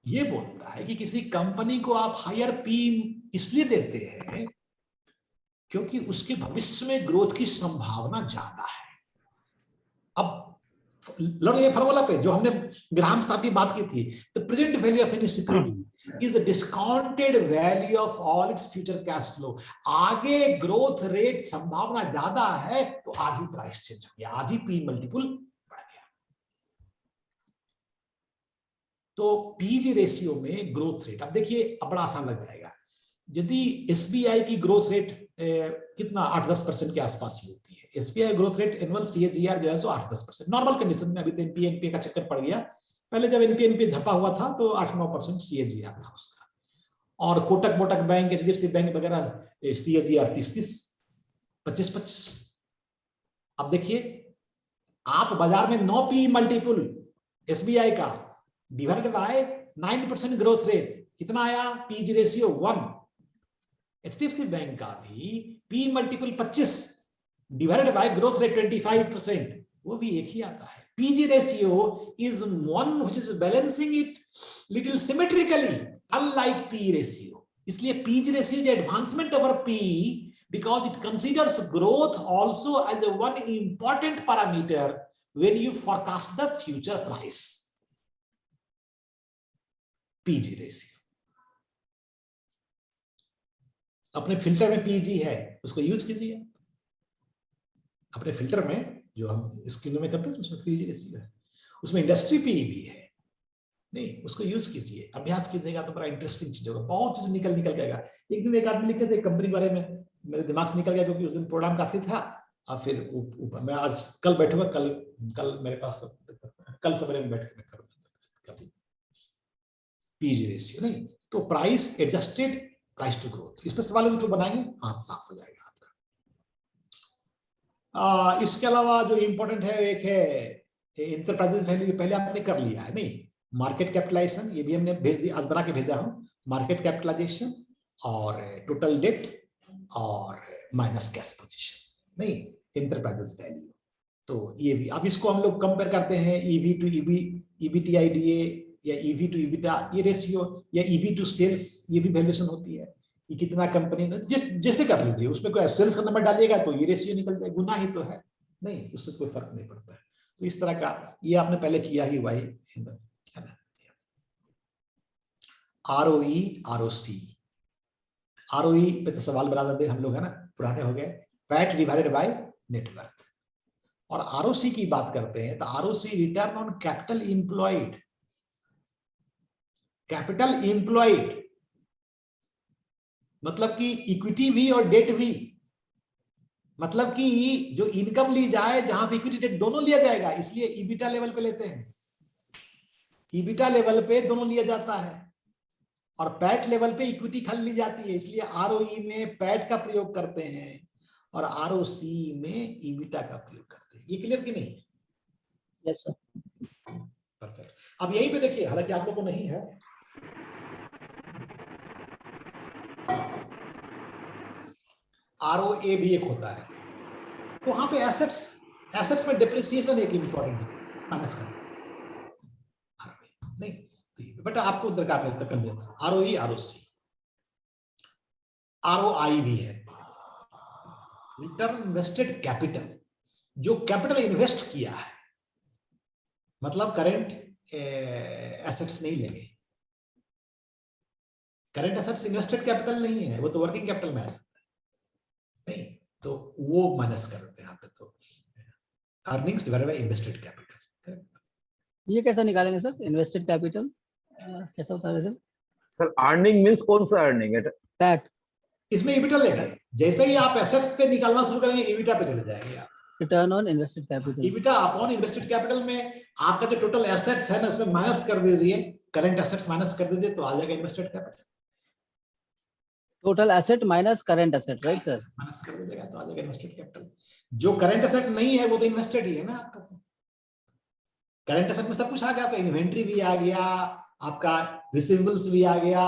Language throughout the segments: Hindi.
ये बोलता है कि किसी कंपनी को आप हायर पी इसलिए देते हैं क्योंकि उसके भविष्य में ग्रोथ की संभावना ज्यादा है। अब लड़ो ये फॉर्मूला पे जो हमने ग्राहम साहब की बात की थी, the present value of any security is the discounted value of all its future cash flow. आगे ग्रोथ रेट संभावना ज्यादा है तो आज ही प्राइस चेंज हो गया, आज ही पी मल्टीपल बढ़ गया। तो पीजी रेशियो में ग्रोथ रेट, अब देखिए अब बड़ा आसान लग जाएगा। यदि एसबीआई की ग्रोथ रेट कितना 8-10% के आसपास ही होती है, SBI growth rate annual CAGR जो है सो 8-10%, नॉर्मल कंडीशन में। अभी तो एनपीए का चक्कर पड़ गया, पहले जब एनपीए झपा हुआ था तो 8-9% सीएजीआर था उसका। और कोटक मोटक बैंक, एचडीएफसी बैंक वगैरह सीएजीआर 30-30, 25-25। अब देखिए आप बाजार में 9 पी मल्टीपल एसबीआई का डिवाइडेड बाय 9% ग्रोथ रेट कितना आया, पीजी रेशियो 1। एचडीएफसी बैंक का भी P multiple 25 divided by growth rate 25%, वो भी एक ही आता है। PG ratio is one which is balancing it little symmetrically unlike P ratio. इसलिए PG ratio is advancement over P because it considers growth also as a one important parameter when you forecast the future price. PG ratio अपने फिल्टर में पीजी है उसको यूज कीजिए, अपने फिल्टर में जो हम स्क्रीन में करते हैं उसमें पीजी रेशियो है, उसमें इंडस्ट्री पी भी है, नहीं उसको यूज कीजिए, अभ्यास कीजिएगा तो बड़ा इंटरेस्टिंग चीज होगा, बहुत चीज निकल गएगा। एक दिन एक आदमी लिखे थे कंपनी के बारे में, मेरे दिमाग से निकल गया क्योंकि उस दिन प्रोग्राम काफी था। और फिर मैं आज कल बैठूंगा, कल मेरे पास कल सवेरे में बैठ के करूंगा पीजी रेशियो। नहीं तो price adjusted price to growth, इस पर सवाल जो बनाएंगे हाथ साफ हो जाएगा आपका। इसके अलावा जो इंपॉर्टेंट है एक है इंटरप्राइजेज वैल्यू, पहले आपने कर लिया है नहीं, मार्केट कैपिटलाइजेशन ये भी हमने भेज दिया, आज बना के भेजा हूं, मार्केट कैपिटलाइजेशन और टोटल डेट और माइनस कैश पोजीशन, नहीं इंटरप्राइजेज वैल्यू। तो ये भी अब इसको हम लोग कंपेयर करते हैं ईवी टू ईबी, ईबीटीआईडीए या ईवी टू ईबिटा ये रेशियो, या ईवी टू सेल्स ये भी वैल्यूएशन होती है कि कितना कंपनी ने जैसे कर लीजिए, उसमें कोई सेल्स का नंबर डालिएगा तो ये रेशियो निकल जाए, गुना ही तो है, नहीं उससे कोई फर्क नहीं पड़ता है। तो इस तरह का ये आपने पहले किया ही हुआ है ना। आरओई आरओसी, आरओई पे तो सवाल बना देते हम लोग है ना, पुराने हो गए, पैट डिवाइडेड बाय नेटवर्थ। और आरओसी की बात करते हैं तो ROC return on capital employed, capital employed मतलब कि इक्विटी भी और डेट भी, मतलब कि जो इनकम ली जाए जहां पे इक्विटी डेट दोनों लिया जाएगा, इसलिए ईबिटा लेवल पे लेते हैं, ईबिटा लेवल पे दोनों लिया जाता है, और पैट लेवल पे इक्विटी खाली ली जाती है, इसलिए आरओई में पैट का प्रयोग करते हैं और आरओसी में ईबिटा का प्रयोग करते हैं। ये क्लियर कि नहीं? Yes sir. परफेक्ट। अब यहीं पे देखिए, हालांकि आप लोगों को नहीं है, आरओए भी एक होता है, तो वहां पे एसेट्स में डिप्रिसिएशन एक इंपॉर्टेंट है, माइनस करना नहीं, तो बट आपको दरकार नहीं तक आरओई आरओसी, आरओआई भी है, रिटर्न इन्वेस्टेड कैपिटल, जो कैपिटल इन्वेस्ट किया है, मतलब करंट एसेट्स नहीं लेंगे, करंट एसेट्स इन्वेस्टेड कैपिटल नहीं है, वो तो वर्किंग कैपिटल में आ जाता है, नहीं तो वो माइनस कर देते हैं यहाँ पे। तो earnings divided by invested capital, ये कैसा निकालेंगे सर इन्वेस्टेड कैपिटल, कैसा होता है सर? सर अर्निंग मींस कौन सा अर्निंग है? पैट, इसमें ईबिटा लेंगे, जैसे ही आप एसेट्स पे निकालना शुरू करेंगे ईबिटा पे चले जाएंगे आप। Return on invested capital, EBITDA upon invested capital में आपका जो टोटल एसेट्स है ना उसमें माइनस कर दीजिए, करंट एसेट्स माइनस कर दीजिए तो आ जाएगा invested capital. Total asset minus current asset, right sir? Minus कर दीजिएगा तो आ जाएगा इन्वेस्टेड कैपिटल। जो करंट एसेट नहीं है वो तो इन्वेस्टेड ही है ना आपका। तो करंट एसेट में सब कुछ आ गया, आपका इन्वेंट्री भी आ गया, आपका रिसीवेबल्स भी आ गया,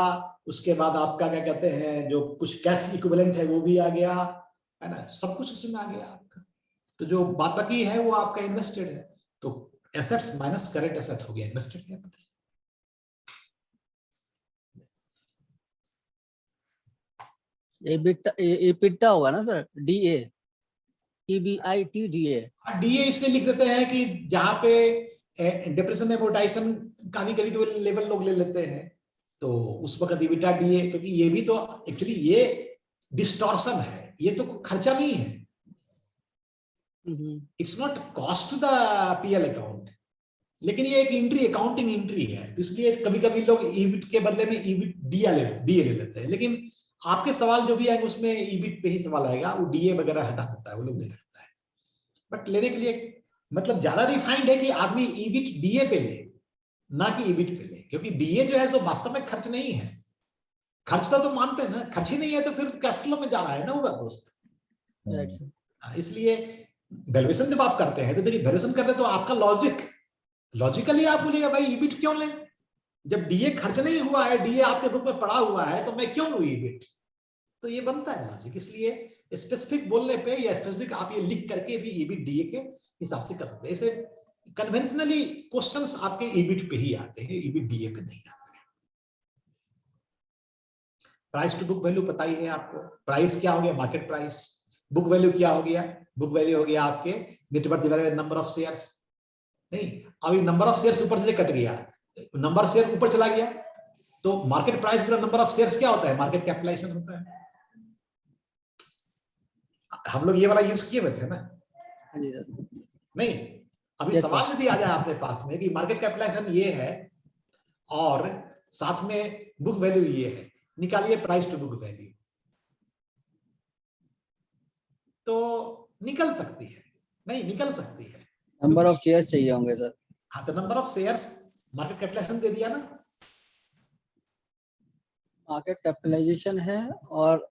उसके बाद आपका क्या कहते हैं जो कुछ कैश इक्विवेलेंट है वो भी आ गया, है ना, सब कुछ उसमें आ गया आपका। तो जो बात बाकी है वो आपका इन्वेस्टेड है, तो एसेट्स माइनस करंट एसेट हो गया इन्वेस्टेड कैपिटल। EBITDA होगा ना सर, DA, EBITDA। डीए इसलिए लिख देते हैं कि जहां पे डिप्रेशन एमोर्टाइजेशन का भी कभी लेवल लोग ले लेते हैं, तो उस वक्त इबिटा डीए, क्योंकि ये भी तो एक्चुअली ये डिस्टॉर्शन है, ये तो खर्चा नहीं है, it's not cost to the PL account, लेकिन ये एक एंट्री, अकाउंटिंग एंट्री है, तो इसलिए कभी कभी लोग ईबिट के बदले में ईबिट डीए ले लेते हैं। लेकिन आपके सवाल जो भी आएंगे उसमें ईबिट पे ही सवाल आएगा, वो डीए वगैरह हटा देता है, वो लोग नहीं रखता है। बट लेने के लिए मतलब ज्यादा रिफाइंड है कि आदमी ईबिट डीए पे ले, ना कि ईबिट पे ले, क्योंकि डीए जो है तो वास्तव में खर्च नहीं है, खर्च तो मानते हैं ना, खर्च ही नहीं है तो फिर कैश फ्लो में जा रहा है ना वो दोस्त। Right sir. इसलिए वैल्यूएशन जब आप करते हैं तो देखिए, वैल्यूएशन करते हैं तो आपका लॉजिकली आप बोलेगा भाई ईबिट क्यों लें, जब डीए खर्च नहीं हुआ है, डीए आपके बुक में पड़ा हुआ है, तो मैं क्यों लूं ईबिट, तो ये बनता है लॉजिक। इसलिए स्पेसिफिक बोलने पे या स्पेसिफिक आप ये लिख करके भी ईबिट डीए के हिसाब से कर सकते हैं। ऐसे कन्वेंशनली क्वेश्चंस आपके ईबिट पे ही आते हैं, ईबिट डीए पे नहीं आते हैं। प्राइस टू बुक वैल्यू पता ही है आपको, प्राइस क्या हो गया, मार्केट प्राइस, बुक वैल्यू क्या हो गया, बुक वैल्यू हो गया आपके net worth divided by number of shares. नहीं, अभी नंबर ऑफ शेयर्स ऊपर से कट गया, नंबर शेयर ऊपर चला गया, तो मार्केट प्राइस पर नंबर ऑफ शेयर्स क्या होता है, मार्केट कैपिटलाइजेशन होता है। हम लोग ये वाला यूज किए हुए थे ना, नहीं अभी सवाल यदि आ जाए आपके पास में कि मार्केट कैपिटलाइजेशन ये है और साथ में बुक वैल्यू ये है, निकालिए प्राइस टू बुक वैल्यू, तो निकल सकती है, नहीं निकल सकती है, नंबर ऑफ शेयर्स चाहिए होंगे सर। हाँ, तो number of shares market capitalisation दे दिया ना, मार्केट कैपिटलाइजेशन है और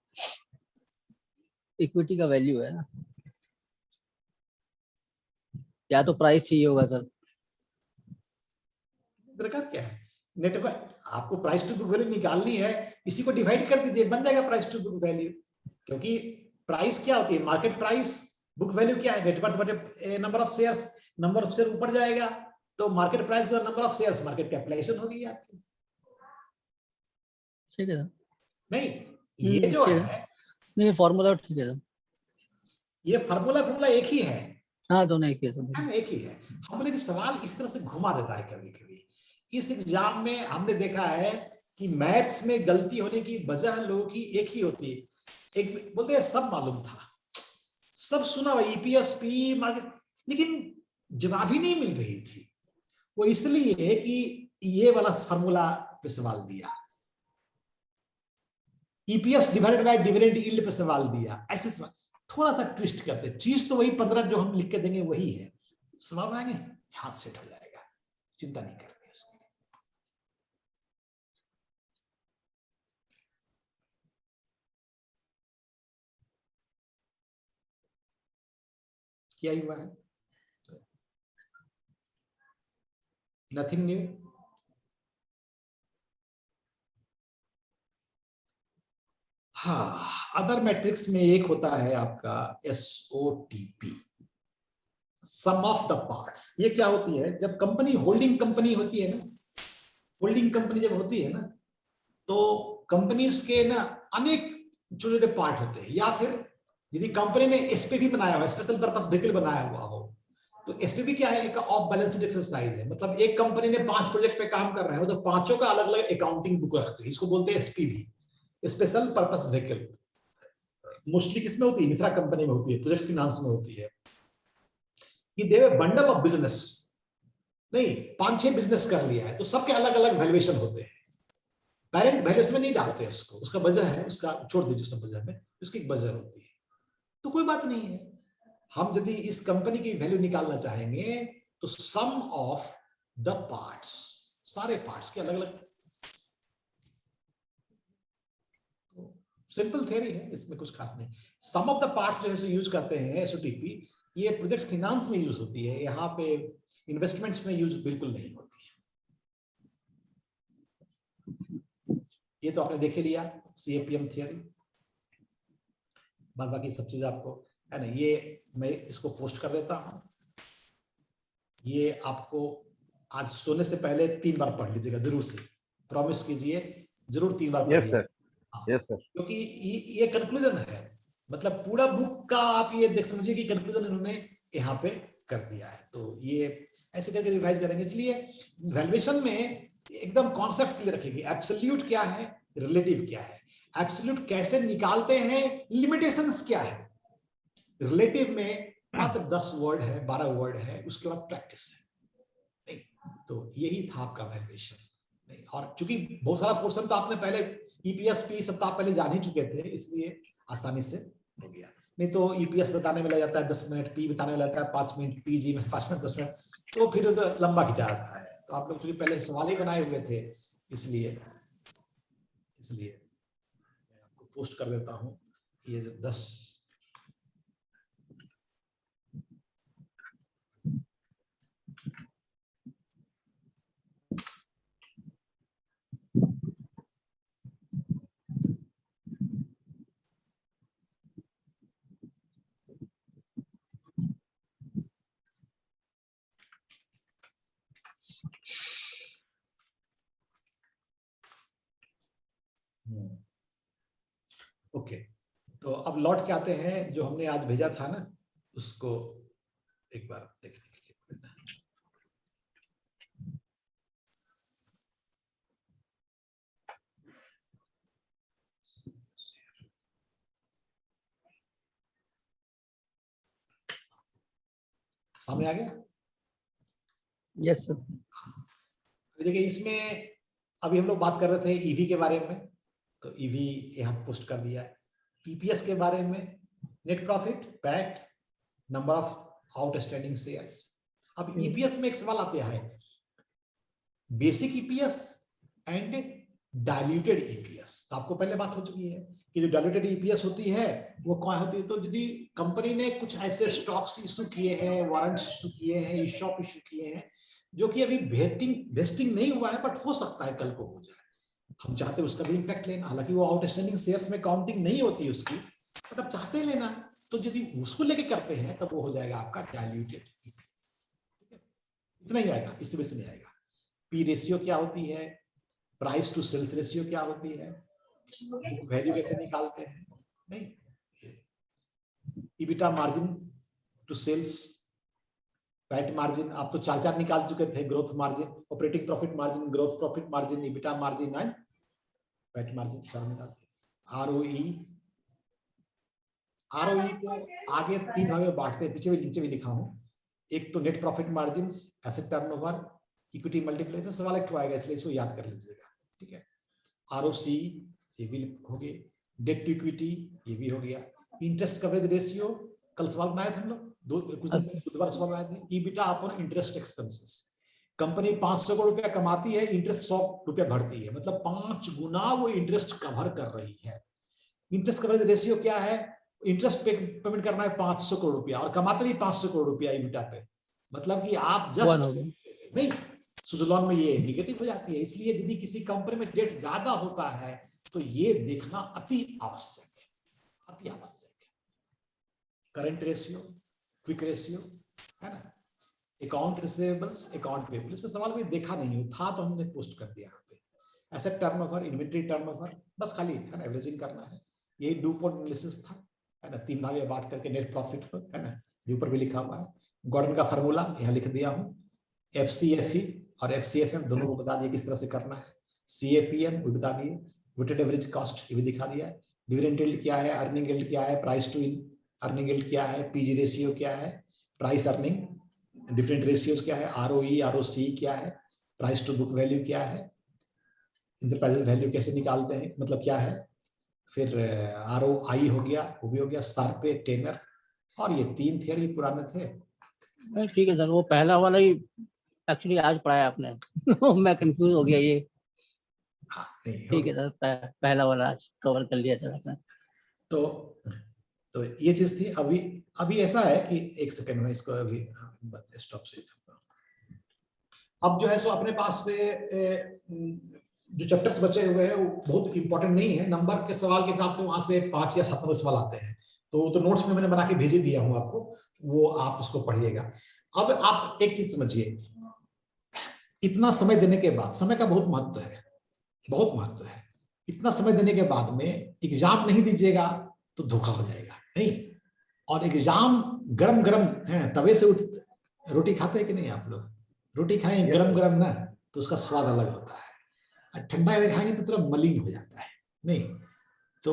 इक्विटी का वैल्यू है ना, या तो प्राइस चाहिए होगा सर। दरकार क्या है, नेटवर्क आपको प्राइस टू बुक वैल्यू निकालनी है, इसी को डिवाइड कर दीजिए, बन जाएगा प्राइस टू बुक वैल्यू। क्योंकि प्राइस क्या होती है, मार्केट प्राइस, बुक वैल्यू क्या है, नेट वर्थ बटे number of shares, number of share ऊपर जाएगा तो मार्केट प्राइस का number of shares, market capitalisation होगी आपकी। ठीक है सर। नहीं ये जो है, नहीं फॉर्मूला ठीक है सर, ये फार्मूला एक ही है, हाँ दोनों एक ही है, एक ही है। हम बोले कि सवाल इस तरह से घुमा देता है कभी कभी। इस एग्जाम में हमने देखा है कि मैथ्स में गलती होने की वजह लोगों की एक ही होती है, एक बोलते हैं सब मालूम था, सब सुना हुआ ईपीएस पी मार्केट, लेकिन जवाब ही नहीं मिल रही थी। वो इसलिए कि ये वाला फार्मूला पे सवाल दिया, EPS divided by dividend yield पे सवाल दिया, ऐसे सवाल थोड़ा सा ट्विस्ट करते, चीज तो वही 15 जो हम लिख के देंगे वही है, सवाल बनाएंगे हाथ सेट हो जाएगा, चिंता नहीं करनी उसकी। क्या हुआ है, नथिंग न्यू। हाँ, अदर मैट्रिक्स में एक होता है आपका SOTP, sum of the parts. ये क्या होती है, जब कंपनी होल्डिंग कंपनी होती है ना, होल्डिंग कंपनी जब होती है ना, तो कंपनीज के ना अनेक छोटे छोटे पार्ट होते हैं, या फिर यदि कंपनी ने SPV बनाया हुआ, स्पेशल पर्पस व्हीकल बनाया हुआ हो, तो SPV क्या है, एक ऑफ बैलेंस शीट एक्सरसाइज है, मतलब एक कंपनी ने 5 प्रोजेक्ट पे काम कर रहे हैं तो पांचों का अलग अलग अकाउंटिंग बुक रखते हैं, इसको बोलते हैं SPV, special purpose vehicle. Mostly किसमें होती है, इंफ्रा कंपनी में होती है, प्रोजेक्ट फाइनेंस में होती है। कि दे बंडल ऑफ बिजनेस, नहीं 5-6 बिजनेस कर लिया है तो सबके अलग अलग वैल्यूएशन होते हैं, पेरेंट वैल्यूएशन में नहीं डालते उसको, उसका वजह है, उसका छोड़ दीजिए, सब वजह में उसकी एक वजह होती है, तो कोई बात नहीं है। हम यदि इस कंपनी की वैल्यू निकालना चाहेंगे तो सम ऑफ द पार्ट्स, सारे पार्ट्स के अलग अलग, सिंपल थ्योरी है, इसमें कुछ खास नहीं। सम ऑफ द पार्ट्स जो है यूज करते हैं SOTP, ये प्रोजेक्ट फाइनेंस में यूज होती है, यहाँ पे इन्वेस्टमेंट्स में यूज बिल्कुल नहीं होती है। ये तो आपने देख लिया CAPM थ्योरी, बाद बाकी सब चीज आपको है ना, ये मैं इसको पोस्ट कर देता हूँ, ये आपको आज सोने से पहले 3 बार पढ़ लीजिएगा जरूर से, प्रॉमिस कीजिए जरूर 3 बार पढ़िए। Yes, sir. क्योंकि ये कंक्लूजन है, मतलब पूरा बुक का आप ये देख समझिए कि कंक्लूजन इन्होंने यहाँ पे कर दिया है। तो ये ऐसे करके रिवाइज करेंगे। इसलिए वैल्यूएशन में एकदम कॉन्सेप्ट क्लियर रखेंगे, एब्सोल्यूट क्या है, रिलेटिव क्या है, एब्सोल्यूट कैसे निकालते हैं, लिमिटेशंस क्या है, रिलेटिव में मात्र 10 वर्ड है, 12 वर्ड है, उसके बाद प्रैक्टिस है। नहीं, तो यही था आपका वैल्यूएशन। और चूंकि बहुत सारा पोर्शन तो आपने पहले ईपीएस पी सब तो आप पहले जान ही चुके थे, इसलिए आसानी से हो गया। नहीं तो ईपीएस बताने में लग जाता है 10 मिनट, पी बताने में लगता है 5 मिनट, पीजी में 5 मिनट 10 मिनट, तो फिर तो लंबा खिंचा जाता है। तो आप लोग चूंकि पहले सवाल ही बनाए हुए थे, इसलिए मैं आपको पोस्ट कर देता हूँ ये 10 ओके। तो अब लौट के आते हैं, जो हमने आज भेजा था ना, उसको एक बार देखने के लिए। सामने आ गया? Yes sir. देखिए इसमें अभी हम लोग बात कर रहे थे ईवी के बारे में, तो ईवी यहाँ पोस्ट कर दिया है। ईपीएस के बारे में, net profit, PAT, number of outstanding shares. अब ईपीएस में एक सवाल आता है, basic EPS and diluted EPS. तो आपको पहले बात हो चुकी है कि जो डाइल्यूटेड ईपीएस होती है वो क्या होती है, तो यदि कंपनी ने कुछ ऐसे स्टॉक्स इशू किए हैं, वारंट्स इशू किए हैं, ईशॉप इशू किए हैं, जो कि अभी वेस्टिंग नहीं हुआ है, बट हो सकता है कल को हो जाए, हम चाहते हैं उसका भी इंपैक्ट लेना। हालांकि वो आउटस्टैंडिंग शेयर्स में काउंटिंग नहीं होती उसकी, बट अब चाहते हैं लेना, तो यदि उसको लेके करते हैं तब वो हो जाएगा आपका डाइल्यूटेड ईपीएस। इतना ही आएगा, इससे बेसी नहीं आएगा। पी रेशियो क्या होती है, प्राइस टू सेल्स रेशियो क्या होती है, वैल्यू कैसे निकालते हैं, नहीं, EBITDA margin to sales, PAT margin आप तो 4 निकाल चुके थे, growth margin, operating profit margin, growth profit margin, EBITDA margin and PAT margin 4 निकालते। आरओई को आगे 3 भाग में बांटते हैं, पीछे भी नीचे भी लिखा हूं। एक तो net profit margin, asset turnover, equity multiply, सवाल एक आएगा इसलिए इसको याद कर लीजिएगा, ठीक है। आरओसी ये भी हो गया, डेट टू इक्विटी ये भी हो गया, इंटरेस्ट कवरेज रेशियो कल सवाल बनाए थे हम लोग, कुछ दिन बुधवार सवाल बनाए थे, EBITDA upon interest expenses. Company 500 crore रुपया कमाती है, इंटरेस्ट 100 रुपया भरती है, मतलब 5 गुना वो इंटरेस्ट कवर कर रही है। इंटरेस्ट कवरेज रेशियो क्या है, इंटरेस्ट पेमेंट करना है 500 करोड़ रुपया और कमाते भी 500 करोड़ रुपया ईबिटा पे, मतलब कि आप जस्ट नहीं, सुजलॉन में ये निगेटिव हो जाती है। इसलिए यदि किसी कंपनी में डेट ज्यादा होता है तो ये देखना अति आवश्यक है, अति आवश्यक है। करंट रेशियो, क्विक रेशियो है ना, अकाउंट रिसीवेबल्स, अकाउंट पेबल्स, इसमें सवाल कोई देखा नहीं था तो हमने पोस्ट कर दिया यहाँ पे। एसेट टर्नओवर, इन्वेंटरी टर्नओवर, बस खाली है ना एवरेजिंग करना है, यही डूपोर्ट एनालिसिस था, है ना, 3 भाग में बांट करके नेट प्रॉफिट को, है ना, ऊपर भी लिखा हुआ है। गॉर्डन का फार्मूला यहाँ लिख दिया हूँ, एफसीएफई और एफसीएफएम दोनों को बता दिया किस तरह से करना है, सीएपीएम भी बता दिए, वेटेड एवरेज कॉस्ट ये भी दिखा दिया है, डिविडेंड यील्ड क्या है, अर्निंग यील्ड क्या है, प्राइस टू अर्निंग यील्ड क्या है, पीजी रेशियो क्या है, प्राइस अर्निंग डिफरेंट रेशियोज क्या है, आरओई आरओसी क्या है, प्राइस टू बुक वैल्यू क्या है, इंटरप्राइज वैल्यू कैसे निकालते हैं, मतलब क्या है, फिर आरओआई हो गया, वो भी हो गया, शार्पे, टेनर, और ये 3 थियरी पुराने थे। ठीक है सर, वो पहला वाला ही एक्चुअली आज पढ़ाया आपने मैं कंफ्यूज हो गया ये। हाँ नहीं, ठीक है सर, पहला वाला आज कवर कर लिया सर आपने। तो ये चीज थी। अभी ऐसा है कि एक सेकंड में इसको अभी स्टॉप से, अब जो है सो अपने पास से जो चैप्टर्स बचे हुए हैं वो बहुत इंपॉर्टेंट नहीं है, नंबर के सवाल के हिसाब से वहां से 5 या 7 नंबर सवाल आते हैं, तो नोट्स में मैंने बना के भेज ही दिया हूं आपको, वो आप उसको पढ़िएगा। अब आप एक चीज समझिए, इतना समय देने के बाद, समय का बहुत महत्व है, बहुत महत्व है। इतना समय देने के बाद में एग्जाम नहीं दीजिएगा तो धोखा हो जाएगा नहीं। और एग्जाम गरम गरम है, तवे से उठ रोटी खाते हैं कि नहीं आप लोग? रोटी खाएं गरम गरम ना तो उसका स्वाद अलग होता है, ठंडा खाएंगे तो थोड़ा मलिन हो जाता है नहीं। तो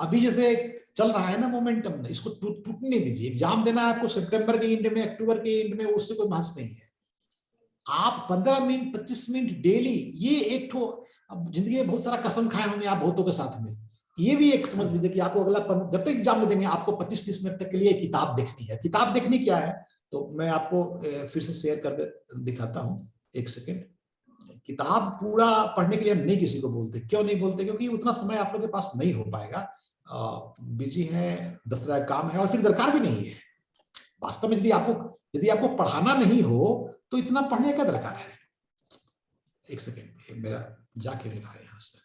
अभी जैसे चल रहा है ना मोमेंटम, इसको टूटने नहीं दीजिए। एग्जाम देना है आपको सितंबर के एंड में, अक्टूबर के एंड में, उससे कोई बहस नहीं है। आप 15 मिनट 25 मिनट डेली, ये एक ठो, अब जिंदगी में बहुत सारा कसम खाए होंगे आप बहुतों के साथ में, ये भी एक समझ लीजिए कि आपको अगला जब तक एग्जाम में देंगे आपको 25-30 मिनट तक के लिए किताब देखनी है। किताब देखनी क्या है तो मैं आपको फिर से शेयर कर दिखाता हूँ, एक सेकेंड। किताब पूरा पढ़ने के लिए हम नहीं किसी को बोलते। क्यों नहीं बोलते? क्योंकि उतना समय आप लोगों के पास नहीं हो पाएगा, बिजी है, 10 तरह काम है, और फिर दरकार भी नहीं है। वास्तव में यदि आपको पढ़ाना नहीं हो तो इतना पढ़ने का दरकार है। एक सेकेंड, मेरा जाके नहीं रहा है यहाँ से।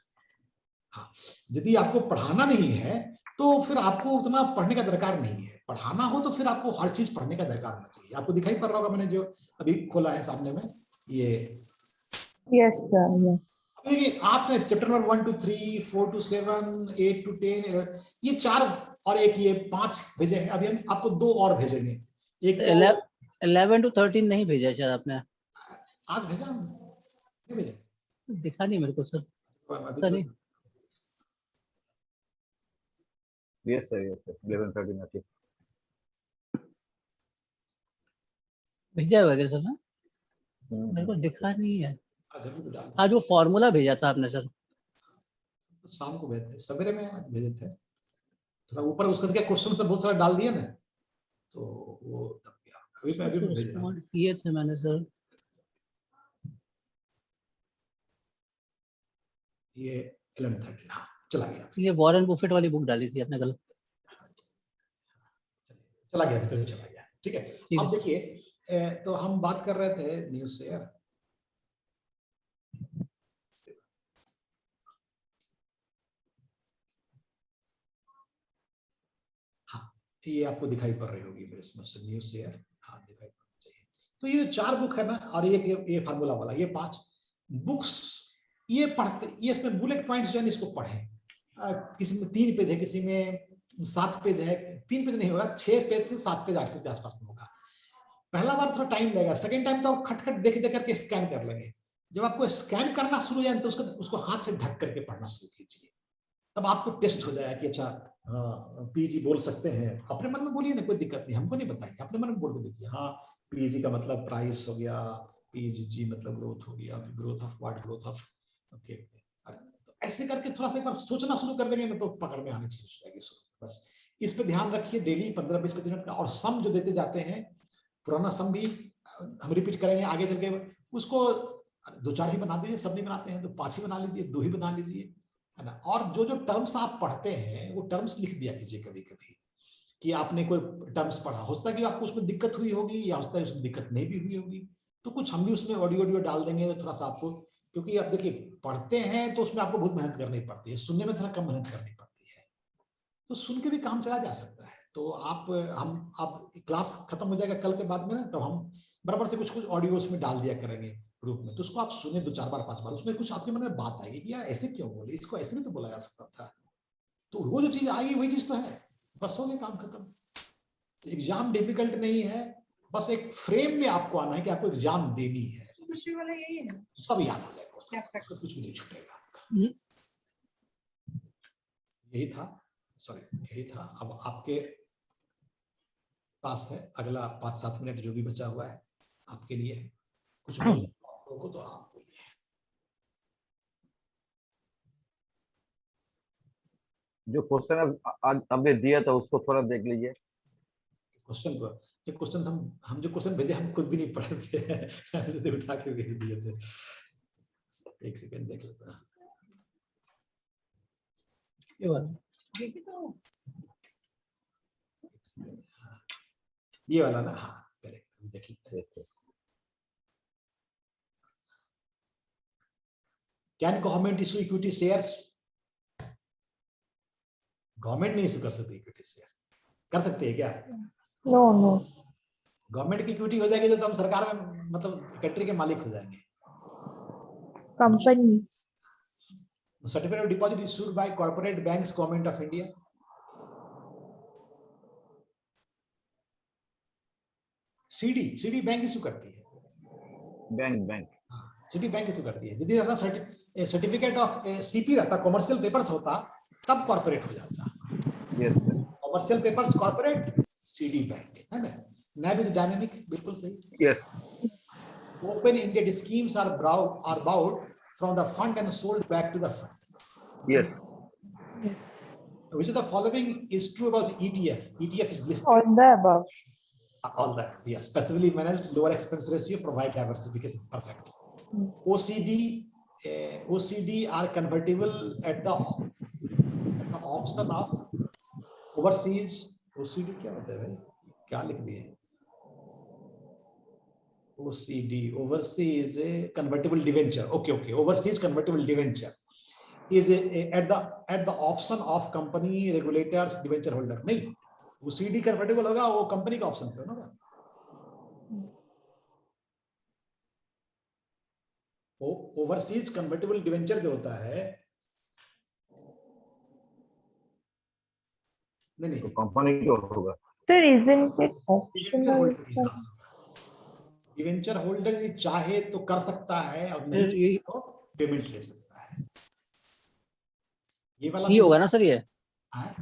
हाँ, यदि आपको पढ़ाना नहीं है तो फिर आपको उतना पढ़ने का दरकार नहीं है। पढ़ाना हो तो फिर आपको हर चीज पढ़ने का दरकार होना चाहिए। आपको दिखाई पड़ रहा होगा, मैंने जो अभी खोला है सामने में, ये यस सर। देखिए आपने chapter number 1 to 3, 4 to 7, 8 to 10, ये 4 और एक ये 5 भेजे हैं। अभी हम आपको 2 और भेजेंगे। एक 11 to 13 नहीं भेजा शायद आपने? आज भेजा, नहीं भेजा, दिखा नहीं मेरे को सर, पता नहीं। Yes sir, 11, 13 okay. भेजा है वगैरह सर ना, मेरे को दिखा नहीं है। आज वो फॉर्मूला भेजा था आपने सर, शाम को भेजते, सवेरे में आज भेजे थे। थोड़ा ऊपर उसका क्या क्वेश्चन से बहुत सारा डाल दिया ना, तो वो अभी रिस्पॉन्ड किए थे मैंने सर। ये 11:30, हाँ चला गया। ये वॉरेन बुफेट वाली बुक डाली थी आपने गलत, चला गया, भीतर चला गया। ठीक है, अब देखिए तो हम बात कर रहे थे न्यूज शेयर। हाँ, ये आपको दिखाई पड़ रही होगी मेरे इसमें से न्यूज शेयर। हाँ, दिखाई पड़नी चाहिए। तो ये 4 बुक है ना, और ये फार्मूला वाला, ये 5 बुक्स ये पढ़ते, ये इसमें बुलेट पॉइंट्स जो है इसको पढ़ें। किसी में 3 पेज है, किसी में 7 पेज है। 3 पेज नहीं होगा, 6 पेज से 7 पेज 8 पेज के आसपास में होगा। पहला बार थोड़ा टाइम लगेगा, सेकंड टाइम तो आप खटखट देख करके स्कैन कर लेंगे। जब आपको स्कैन करना शुरू हो जाए तो उसको हाथ से ढक करके पढ़ना शुरू कीजिए। तब आपको टेस्ट हो जाएगा कि अच्छा पीजी बोल सकते हैं। अपने मन में बोलिए ना, कोई दिक्कत नहीं, हमको नहीं बताइए, अपने मन में बोल के देखिए। हाँ, पीजी का मतलब प्राइस हो गया, पीजी मतलब ग्रोथ हो गया, growth of what, growth of, okay. तो ऐसे करके थोड़ा सा एक बार सोचना शुरू कर देंगे ना तो पकड़ में आने चीज हो जाएगी। बस इस पे ध्यान रखिए, डेली 15-20 मिनट का। और सम जो देते जाते हैं, पुराना सम भी हम रिपीट करेंगे आगे चल के, उसको 2-4 ही बना दीजिए। सब नहीं बनाते हैं तो 5 ही बना लीजिए, 2 ही बना लीजिए, है ना। और जो जो टर्म्स आप पढ़ते हैं वो टर्म्स लिख दिया कीजिए कभी कभी, कि आपने कोई टर्म्स पढ़ा। हो सकता है कि आपको उसमें दिक्कत हुई होगी, या हो सकता है उसमें दिक्कत नहीं भी हुई होगी, तो कुछ हम भी उसमें ऑडियो डाल देंगे तो थोड़ा सा आपको, क्योंकि आप देखिए पढ़ते हैं तो उसमें आपको बहुत मेहनत करनी पड़ती है, सुनने में थोड़ा कम मेहनत करनी पड़ती है, तो सुन के भी काम चला जा सकता है। तो अब क्लास खत्म हो जाएगा कल के बाद में ना, तो हम बराबर से कुछ ऑडियो उसमें डाल दिया करेंगे ग्रुप में, तो उसको आप सुने 2-4 बार 5 बार, उसमें कुछ आपके मन में बात आएगी कि यार ऐसे क्यों बोले, इसको ऐसे भी तो बोला जा सकता था। तो वो जो चीज आएगी वही चीज तो है, बस हो गया काम खत्म। एग्जाम डिफिकल्ट नहीं है, बस एक फ्रेम में आपको आना है कि आपको एग्जाम देनी है। दूसरी वाला यही है, सब याद हो जाएगा, कुछ भी नहीं छूटेगा। यही था, सॉरी यही था। अब आपके पास है अगला 5-7 मिनट जो भी बचा हुआ है आपके लिए, कुछ बोलना हो तो आप बोलिए। जो क्वेश्चन आज आपने दिया था उसको थोड़ा देख लीजिए। क्वेश्चन को, जो क्वेश्चन हम जो क्वेश्चन भेजे हम खुद भी नहीं पढ़े थे, उठा के भेज दिए थे। एक सेकंड देख लेते हैं। ये वाला ना, हाँ करेक्ट, देख लेते हैं। Can government issue equity shares? Government नहीं इशू कर सकती इक्विटी शेयर, कर सकती है क्या? No no. गवर्नमेंट की इक्विटी हो जाएगी तो हम सरकार में, मतलब कंट्री के मालिक हो जाएंगे। Company certificate of deposit issued by corporate banks government of India. CD bank issue करती है, बैंक सिटी बैंक इशू करती है। यदि ऐसा सर्टिफिकेट ऑफ सीपी रहता, कॉमर्शियल पेपर्स होता, तब कॉर्पोरेट हो जाता। Yes sir. Commercial papers corporate, CD bank, है ना। नैब इज डायनेमिक, बिल्कुल सही। Yes open ended schemes are bought from the fund and sold back to the fund. Yes Which of the following is true about ETF? ETF is listed. All the above. All that, yes. Passively managed, lower expense ratio, provide diversification. Perfect. OCD are convertible at the option of overseas. OCD क्या होता है भाई? क्या लिख दिए? OCD, overseas convertible debenture. Okay. Overseas convertible debenture is at the option of company regulators debenture holder. नहीं, वो CD convertible होगा, वो कंपनी का ऑप्शन पे होगा। ओवरसीज कन्वर्टिबल डिवेंचर जो होता है, नहीं तो कंपनी क्यों होगा? Sir, isn't it optional? Debenture holder चाहे तो कर सकता है और नहीं चाहे तो पेमेंट ले सकता है। ये वाला सी होगा ना सर, ये हाँ?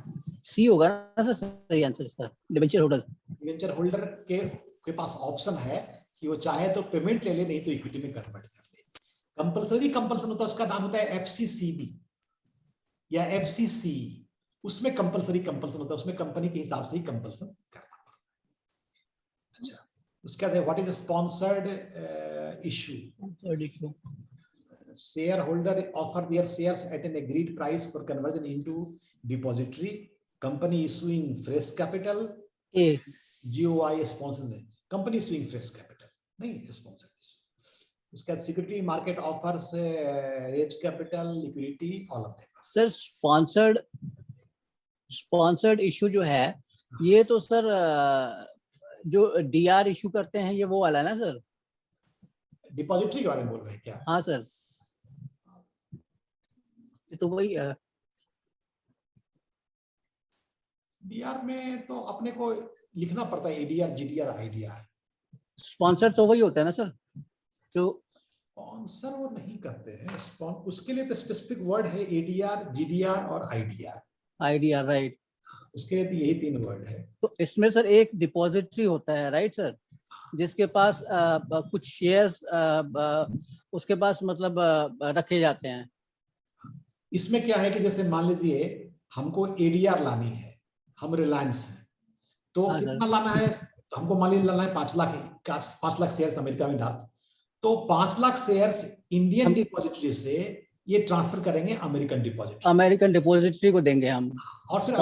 सी होगा ना सर, सही आंसर इसका, डिबेंचर होल्डर। डिवेंचर होल्डर के पास ऑप्शन है कि वो चाहे तो पेमेंट ले ले, नहीं तो इक्विटी में कन्वर्ट कर ले। कंपल्सन होता है, उसका नाम होता है FCCB या FCC। उसमें कंपल्सरी कंपल्सन होता है, उसमें कंपनी के हिसाब से ही कंपल्सन करना पड़ता है। अच्छा, उसके बाद what is sponsored issue? Shareholder offer their shares at an agreed price for conversion into depository. Company issuing fresh capital. A GOI sponsor नहीं, company issuing fresh capital नहीं, sponsor। उसका security market offers raise capital, liquidity, all of them। Sir sponsored issue जो है, ये तो सर जो DR इशू करते हैं, ये वो वाला है ना सर? डिपॉजिटरी के बारे में बोल रहे हैं क्या? हाँ सर, ये तो वही है। डीआर में तो अपने को लिखना पड़ता है ADR, GDR, IDR। स्पॉन्सर तो वही होता है ना सर, जो स्पॉन्सर वो नहीं करते हैं, उसके लिए तो स्पेसिफिक वर्ड है ADR, GDR और IDR। IDR, right. उसके लिए तो यही 3 वर्ड है। तो इसमें सर एक डिपॉजिटरी होता है, राइट सर, जिसके पास कुछ शेयर्स उसके पास मतलब रखे जाते हैं। इसमें क्या है कि जैसे मान लीजिए हमको ADR लानी है, हम रिलायंस है, तो हाँ कितना लाना है? तो हमको मान लीजिए लाना है 5 लाख शेयर्स अमेरिका में डाल, तो 5 लाख शेयर्स इंडियन डिपॉजिटरी से ये ट्रांसफर करेंगे अमेरिकन डिपॉजिटरी को देंगे हम, और फिर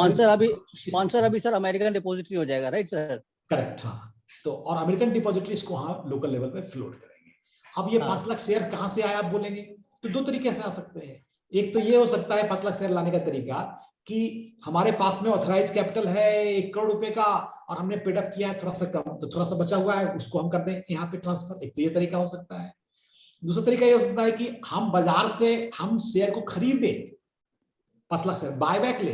स्पॉन्सर अभी सर अमेरिकन डिपॉजिटरी हो जाएगा, राइट सर? करेक्ट, हाँ। तो और अमेरिकन डिपॉजिटरी इसको हाँ लोकल लेवल पे फ्लोट करेंगे। अब ये 5 लाख शेयर कहाँ से आया आप बोलेंगे, तो 2 तरीके से आ सकते हैं। एक तो ये हो सकता है 5 लाख शेयर लाने का तरीका कि हमारे पास में ऑथराइज कैपिटल है 1 करोड़ रुपए का और हमने पेडअप किया है थोड़ा सा कम, तो थोड़ा सा बचा हुआ है उसको हम कर दें यहाँ पे ट्रांसफर। एक तो ये तरीका हो सकता है। दूसरा तरीका ये हो सकता है कि हम बाजार से हम शेयर को खरीदे, 5 लाख शेयर बायबैक ले।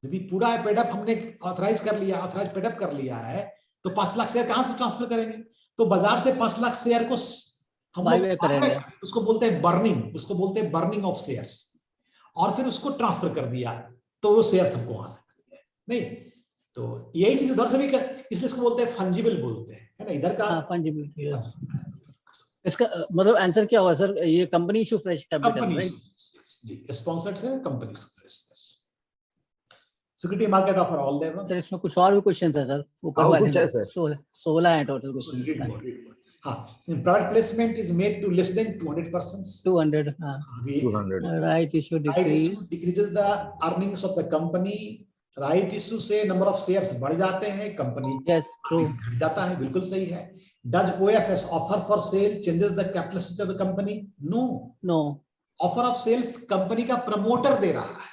यदि पूरा पेडअप हमने ऑथराइज पेडअप कर लिया है, तो 5 लाख शेयर कहां से ट्रांसफर करेंगे? तो बाजार से 5 लाख शेयर को हम करेंगे, उसको बोलते हैं बर्निंग ऑफ शेयर्स, और फिर उसको ट्रांसफर कर दिया, तो वो शेयर सबको वहां से मिल गए। नहीं, तो यही चीज उधर से भी इसलिए इसको बोलते हैं फंजिबल बोलते हैं, है ना, इधर का फंजिबल। इसका मतलब आंसर क्या होगा सर? ये company issue fresh capital, right ji, sponsored से company issue fresh. Security market offer all there. Sir इसमें कुछ और भी क्वेश्चंस है सर, ऊपर वाले में 16 है टोटल क्वेश्चन। हाँ, private placement is made to less than 200 persons। 200, हाँ, 200। Right issue decreases the earnings of the company. Right issue से नंबर ऑफ शेयर्स बढ़ जाते हैं, कंपनी घट जाता है, बिल्कुल सही है। Does OFS offer for sale changes the capital structure of the company? No. Offer of sales company का प्रमोटर दे रहा है।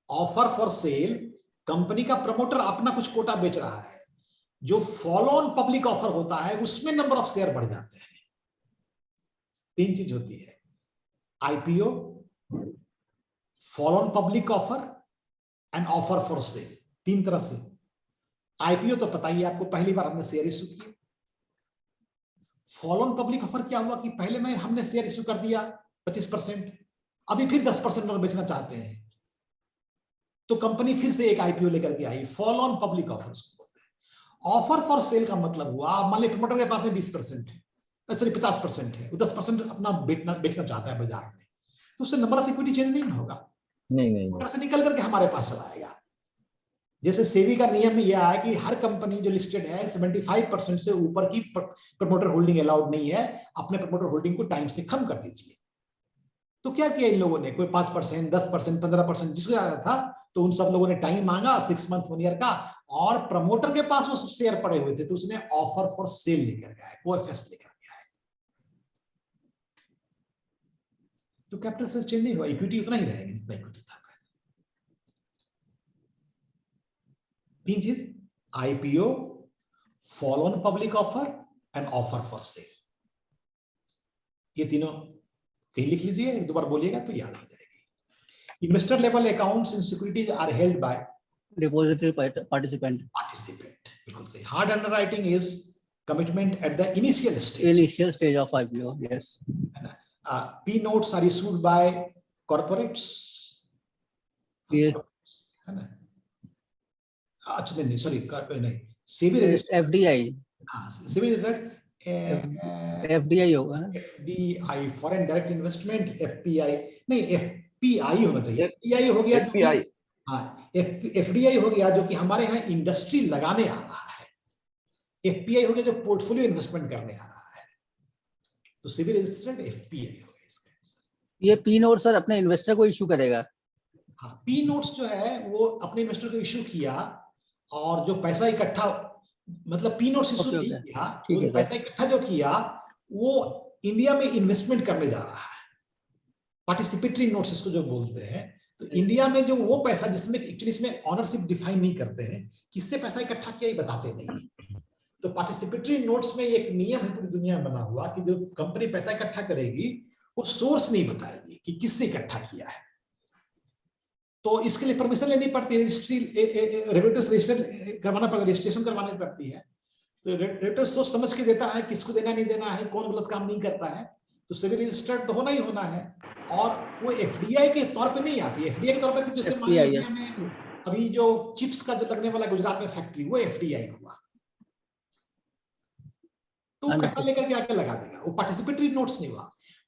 ऑफर फॉर सेल कंपनी का प्रमोटर अपना कुछ कोटा बेच रहा है। जो फॉलो ऑन पब्लिक ऑफर होता है उसमें नंबर ऑफ शेयर बढ़ जाते हैं। 3 चीज होती है, IPO, follow on public offer and offer for cell. 3 तरह से। आईपीओ तो पता ही है आपको, पहली बार हमने शेयर इशू किए। फॉलो ऑन पब्लिक ऑफर क्या हुआ कि पहले में हमने शेयर इशू कर दिया 25%, अभी फिर 10% और बेचना चाहते हैं, तो कंपनी फिर से एक आईपीओ लेकर के आई। फॉलो ऑन पब्लिक ऑफर उसको बोलते हैं। ऑफर फॉर सेल का मतलब हुआ, मान लीजिए प्रमोटर के पास 20% है, सॉरी 50% है, वो 10% अपना बेचना चाहता है बाजार में, तो उससे नंबर ऑफ इक्विटी चेंज नहीं होगा, नहीं से निकल करके हमारे पास चला आएगा। जैसे सेबी का नियम में यह है कि हर कंपनी जो लिस्टेड है 75% से ऊपर की प्रमोटर होल्डिंग अलाउड नहीं है, अपने प्रमोटर होल्डिंग को टाइम से कम कर दीजिए। तो क्या किया इन लोगों ने, कोई 5%, 10%, 15%, जिसको ज्यादा था, तो उन सब लोगों ने टाइम मांगा 6 मंथ 1 ईयर का, और प्रमोटर के पास वो सब शेयर पड़े हुए थे, तो उसने ऑफर फॉर सेल लेकर के आया, ओएफएस लेकर के आया। तो कैपिटल से चेंज नहीं हुआ, इक्विटी उतना ही रहेगा जितना इक्विटी था। 3 चीज, IPO, follow on public offer and offer for cell. ये तीनों कहीं लिख लीजिए, एक दो बार बोलिएगा तो याद हो जाएगी। Investor level accounts in securities are held by depository participant. बिल्कुल सही। Hard underwriting is commitment at the initial stage. Initial stage of IPO, yes. P notes are issued by corporates, ये है ना? अच्छा नहीं सॉरी, नहीं, सेबी रजिस्टर्ड, एफडीआई, हाँ सेबी रजिस्टर्ड एफडीआई होगा ना? FDI, foreign direct investment, FPI नहीं, एफपीआई होना चाहिए। एफपीआई हो गया जो कि, एफपीआई। हाँ एफडीआई हो गया जो कि हमारे यहाँ इंडस्ट्री लगाने आ रहा है। एफपीआई हो गया जो पोर्टफोलियो इन्वेस्टमेंट करने आ रहा है। तो सेबी रजिस्टर्ड एफपीआई हो गया इसका। ये पी नोट सर अपने इन्वेस्टर को इशू करेगा। हाँ, पी नोट्स जो है वो अपने इन्वेस्टर को इशू किया, और जो पैसा इकट्ठा, मतलब पी नोट्स इशू नहीं किया, वो जो पैसा इकट्ठा जो किया वो इंडिया में इन्वेस्टमेंट करने जा रहा है। पार्टिसिपेटरी नोट्स इसको जो बोलते हैं। तो इंडिया में जो वो पैसा, जिसमें एक्चुअली इसमें ऑनरशिप डिफाइन नहीं करते हैं, किससे पैसा इकट्ठा किया ये बताते नहीं। तो पार्टिसिपेटरी नोट्स में एक नियम है पूरी दुनिया में बना हुआ कि जो कंपनी पैसा इकट्ठा करेगी वो सोर्स नहीं बताएगी कि किससे इकट्ठा किया है। तो इसके लिए परमिशन लेनी पड़ती है, रजिस्ट्री रेगुलेटर्स रजिस्टर करवाना पड़ता है, रजिस्ट्रेशन करवानी पड़ती है। तो रेगुलेटर सोच समझ के देता है किसको देना नहीं देना है, कौन गलत काम नहीं करता है। तो सेबी रजिस्टर्ड तो होना ही होना है, और वो एफडीआई के तौर पे नहीं आती। एफडीआई के तौर पे तो जैसे मान लीजिए इंडिया में अभी जो चिप्स का जो लगने वाला गुजरात में फैक्ट्री, वो एफडीआई हुआ, तो पैसा लेकर के आके लगा देगा। वो पार्टिसिपेटरी नोट्स नहीं हुआ।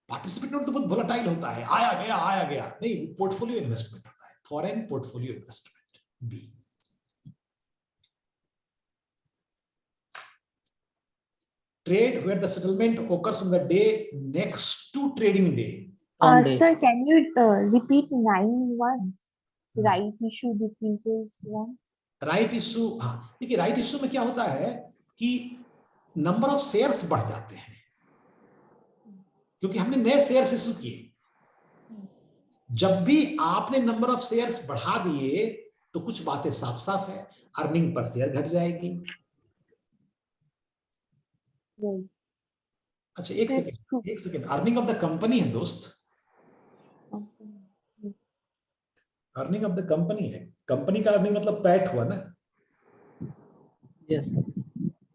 पार्टिसिपेटरी नोट तो बहुत वोलेटाइल होता है, आया गया नहीं, पोर्टफोलियो इन्वेस्टमेंट होता है, foreign portfolio investment. B, trade where the settlement occurs on the day next to trading day. Sir, can you repeat 9 once? Right issue decreases 1. Right issue, हाँ देखिए राइट इशू में क्या होता है कि नंबर ऑफ शेयर्स बढ़ जाते हैं, क्योंकि हमने नए शेयर्स इशू किए। जब भी आपने नंबर ऑफ शेयर्स बढ़ा दिए तो कुछ बातें साफ साफ है, अर्निंग पर शेयर घट जाएगी। अच्छा एक second, earning of the company है दोस्त, अर्निंग ऑफ द कंपनी है। कंपनी का अर्निंग मतलब पैट हुआ ना। यस,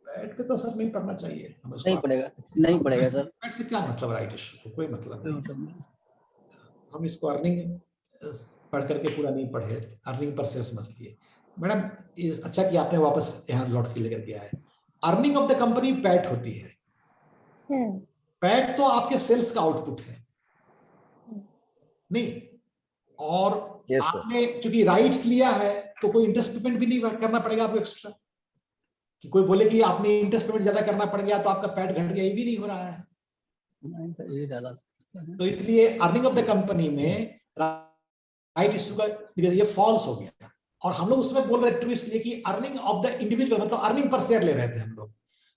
पैट पे तो सर नहीं पढ़ना चाहिए, नहीं पड़ेगा सर। पैट से क्या मतलब, राइट इशू को कोई मतलब नहीं। हम इसको अर्निंग पढ़ करके पूरा नहीं पढ़े, अर्निंग पर से समझ लिए। मैडम अच्छा कि आपने वापस यहाँ लौट के लेकर के आए। Earning of the company PAT होती है। पैट तो आपके सेल्स का आउटपुट है नहीं, और आपने चूंकि राइट्स लिया है तो कोई इंटरेस्ट पेमेंट भी नहीं करना पड़ेगा आपको एक्स्ट्रा, कि कोई बोले कि आपने इंटरेस्ट पेमेंट ज्यादा करना पड़ गया तो आपका पैट घट गया, ये भी नहीं हो रहा है। तो इसलिए अर्निंग ऑफ द कंपनी में राइट इशू का ये फॉल्स हो गया, और हम लोग उसमें बोल रहे ट्रू इसलिए कि अर्निंग ऑफ द इंडिविजुअल मतलब अर्निंग पर शेयर ले रहे थे हम लोग।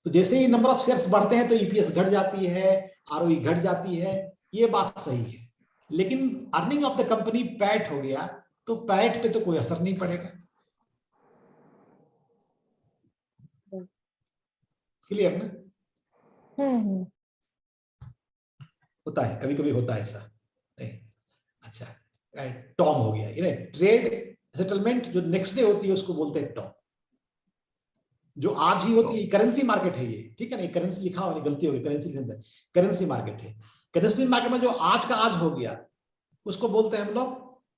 तो जैसे ही नंबर ऑफ शेयर्स बढ़ते हैं तो ईपीएस घट जाती है, आरओई घट जाती है, ये बात सही है। लेकिन earning of the company PAT हो गया तो पैट पे तो कोई असर नहीं पड़ेगा। क्लियर ना? हम्म। होता है, कभी कभी होता है ऐसा, अच्छा, टॉम हो गया, ये ट्रेड सेटलमेंट जो नेक्स्ट डे होती है उसको बोलते हैं टॉम, जो आज ही होती है। करेंसी मार्केट है ये, ठीक है ना, करेंसी लिखा हुआ नहीं, गलती हो गई, करेंसी के अंदर करेंसी मार्केट है। करेंसी मार्केट में जो आज का आज हो गया उसको बोलते हैं हम लोग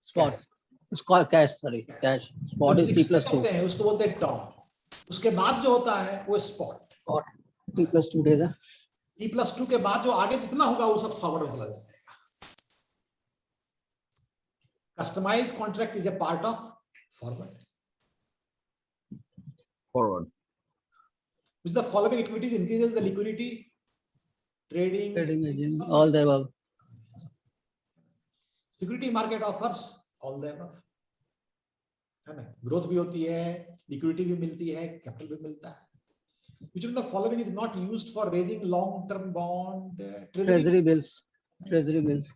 स्पॉट, उसका cash, sorry cash, spot is T+2, हैं, उसको बोलते हैं टॉम। उसके बाद जो होता है वो स्पॉट, T+2 डेज है। T+2 के बाद जो आगे जितना होगा वो सब फॉरवर्ड चला जाएगा। Customise contract is a part of forward. Forward. Which the following activities increases the liquidity, trading, all the above. security market offers all the above, है ना, ग्रोथ भी होती है, लिक्विडिटी भी मिलती है, कैपिटल भी मिलता है। Which of the following is not used for raising long-term bond, Treasury bills, treasury bills.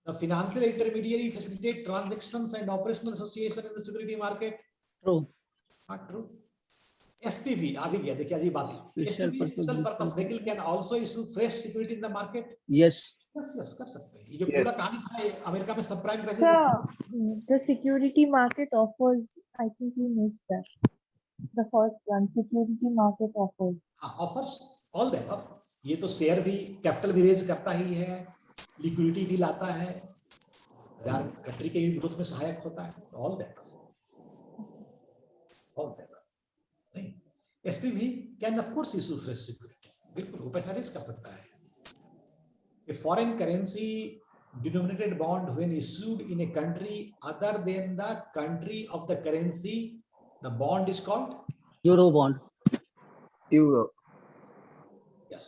The financial intermediary facilitate transactions and operational association in the security market. True. Not true. SPV आ भी गया, देखिए अजीब बात है। SPV special purpose vehicle can also issue fresh security in the market. Yes. Yes, कर सकते हैं। ये जो पूरा कहानी था अमेरिका में सब prime crisis, So the security market offers, I think you missed that. The first one, security market offers. Offers all the above. ये तो शेयर भी कैपिटल भी रेज करता ही है, लिक्विडिटी भी लाता है, बाजार कंट्री के ग्रोथ में सहायक होता है, all the above, all the above. नहीं, SPV can of course issue fresh security, बिल्कुल वो पैसा रेज कर सकता है। A foreign currency denominated bond when issued in a country other than the country of the currency, the bond is called Euro bond. Euro. yes,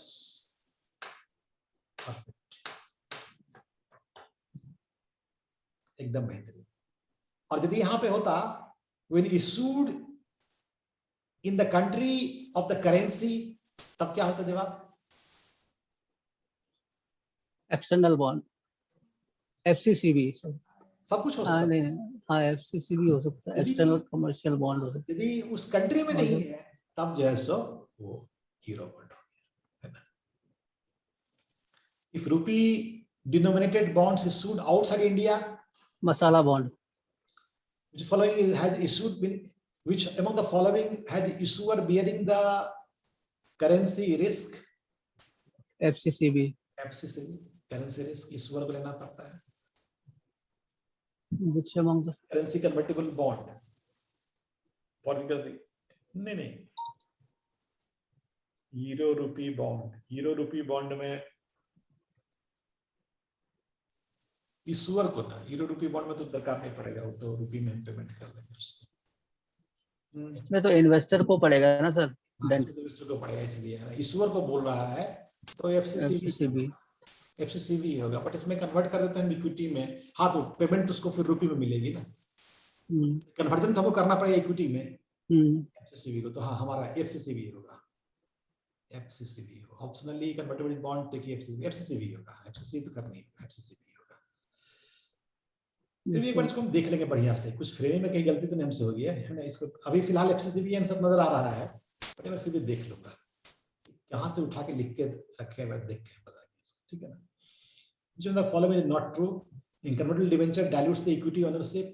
एकदम बेहतरीन। और यदि यहां पे होता when issued in the country of the currency, तब क्या होता जवाब? External bond, FCCB. सब कुछ हो सकता हाँ है। नहीं, हाँ FCCB हो सकता है, एक्सटर्नल कमर्शियल बॉन्ड हो सकता यदि उस कंट्री में नहीं है तब जो है सो वो यूरो बॉन्ड हो गया, है ना। If rupee denominated bonds issued outside India, है। मसाला bond, which following has issued, which among the following has issuer bearing the currency risk? FCCB. FCCB, currency risk issuer को लेना पड़ता है। Which among the Currency convertible bond, foreign currency, नहीं, यूरो रूपी बॉन्ड में इशूअर को ना, यूरो रूपी बॉन्ड में तो दरकार नहीं पड़ेगा, वो तो रूपी में पेमेंट कर देंगे। इसमें तो इन्वेस्टर को पड़ेगा ना सर, इन्वेस्टर को पड़ेगा, इसलिए है ना, इशूअर को बोल रहा है तो एफसीसीबी होगा, बट इसमें कन्वर्ट कर देते हैं इक्विटी में। हाँ, तो पेमेंट उसको फिर रूपी में मिलेगी ना, कन्वर्जन तो हमको करना पड़ेगा इक्विटी में एफसीसीबी को, तो हाँ हमारा एफसीसीबी होगा, एफसीसीबी ऑप्शनली कन्वर्टेबल बॉन्ड देखिए एफसीसीबी होगा, एफसीसीबी तो करनी है, एफसीसीबी होगा। फिर एक बार इसको हम देख लेंगे बढ़िया से, कुछ फ्रेमिंग में कहीं गलती तो नहीं हमसे हो गई है ना, इसको अभी फिलहाल एफसीसीबी सब नजर आ रहा है, बट मैं फिर भी देख लूंगा कहां से उठा के लिख के रखे हैं, देख के बता दिया, ठीक है ना। Which of the following is not true? In convertible debenture dilutes the equity ownership.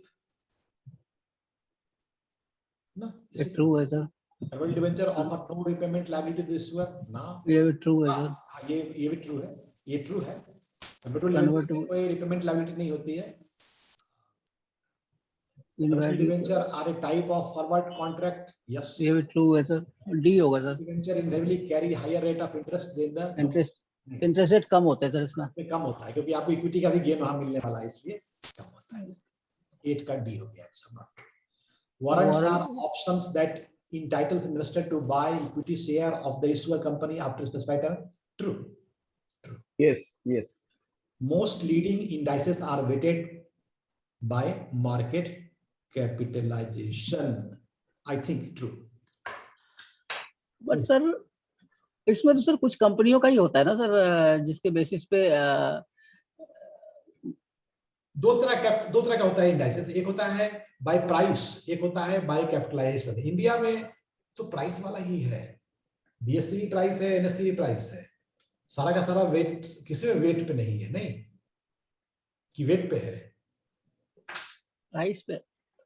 No, it's true है sir. convertible debenture offer no repayment liability to the issuer. ना, ये भी ट्रू है सर। ये भी ट्रू है, ये ट्रू है। convertible debenture में कोई repayment liability नहीं होती है। convertible debenture are a type of forward contract. Yes. ये भी ट्रू है सर, डी होगा sir. debenture invariably carry higher rate of interest than the interest rate कम होता है सर इसमें, कम होता है क्योंकि आपको इक्विटी का भी गेन वहां मिलने वाला है, इसलिए कम होता है। 8 का डी हो गया। Warrants are options that entitles investor to buy equity share of the issuer company after specified term. True. Yes. Most leading indices are weighted by market capitalization. I think true. But sir इसमें तो सर कुछ कंपनियों का ही होता है ना सर, जिसके बेसिस पे दो तरह का होता है इंडाइसेस, एक होता है बाय प्राइस, एक होता है बाय कैपिटलाइजेशन। इंडिया में तो प्राइस वाला ही है, बीएससी प्राइस है, एनएससी प्राइस है, सारा का सारा वेट किसी में वेट पे नहीं है, नहीं कि वेट पे है? प्राइस पे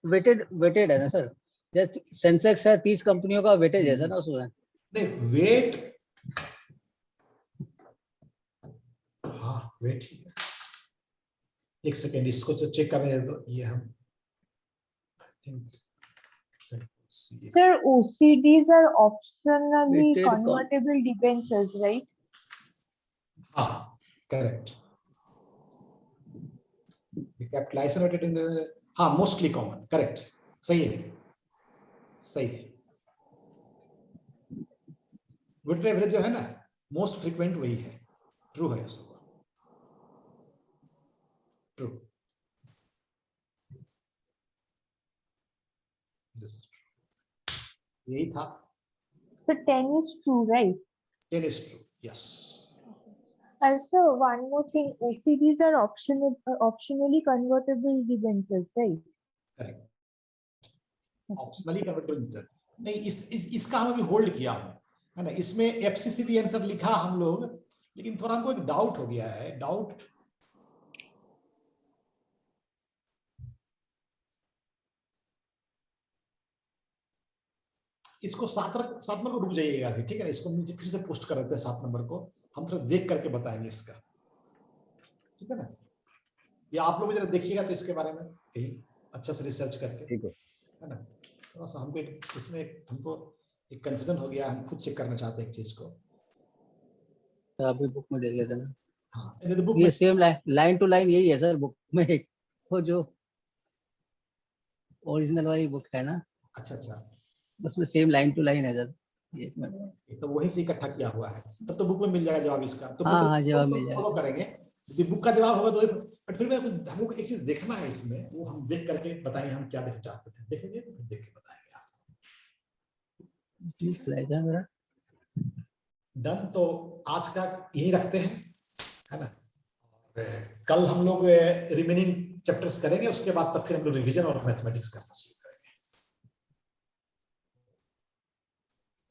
वेटेड है ना सर, जैसे सेंसेक्स है 30 कंपनियों का वेटेज है सर ना उसमें। नहीं वेट, हाँ वेट ही है। एक सेकेंड इसको तो चेक करने दे दो, ये हम Sir, OCDs are optionally Weighted convertible debentures, right? हाँ करेक्ट, कैपिटलाइजेशन हाँ मोस्टली कॉमन, करेक्ट, सही है, सही है। वेटेड एवरेज जो है ना मोस्ट फ्रीक्वेंट वही है, ट्रू है उसको, ट्रू, यही था। So 10 is true, right? 10 is true, yes. Also, one more thing, OCDs are optionally convertible debentures, right? Correct, optionally convertible नहीं, इसका हम अभी होल्ड किया हूं, है ना। इसमें एफसीसीबी आंसर लिखा हम लोग, लेकिन थोड़ा हमको एक डाउट हो गया है, डाउट इसको 7 नंबर को रुक जाइएगा अभी, ठीक है, इसको नीचे फिर से पोस्ट कर देते हैं 7 नंबर को, हम थोड़ा देख करके बताएंगे इसका, ठीक है ना। ये आप लोग जरा देखिएगा तो इसके बारे में कहीं अच्छा से रिसर्च करके, ठीक है ना। थोड़ा सा हमको इसमें हमको एक कंफ्यूजन हो गया, हम खुद चेक करना चाहते हैं एक चीज को। सर अभी बुक में देख लेते हैं, हाँ बुक ये में सेम लाइन टू लाइन यही है सर बुक में, एक वो जो ओरिजिनल वाली बुक है ना, अच्छा अच्छा, उसमें सेम लाइन टू लाइन है सर। ये एक मिनट, ये तो वही से इकट्ठा किया हुआ है, तब तो बुक में मिल जाएगा जवाब इसका, तो हाँ फिर हाँ जवाब तो मिल जाएगा। फॉलो करेंगे। यदि बुक का जवाब होगा तो बट फिर हमको एक चीज देखना है इसमें, वो हम देख करके बताएंगे हम क्या देखना चाहते थे, देखेंगे तो फिर देख के बताएंगे आपको। ठीक है मेरा डन, तो आज का यही रखते हैं, है ना। और कल हम लोग रिमेनिंग चैप्टर्स करेंगे, उसके बाद तब फिर हम लोग रिवीजन और मैथमेटिक्स करना शुरू करेंगे।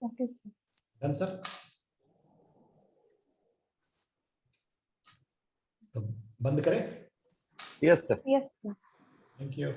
Okay. डन सर, तो बंद करें। Yes sir. Yes, sir. Thank you.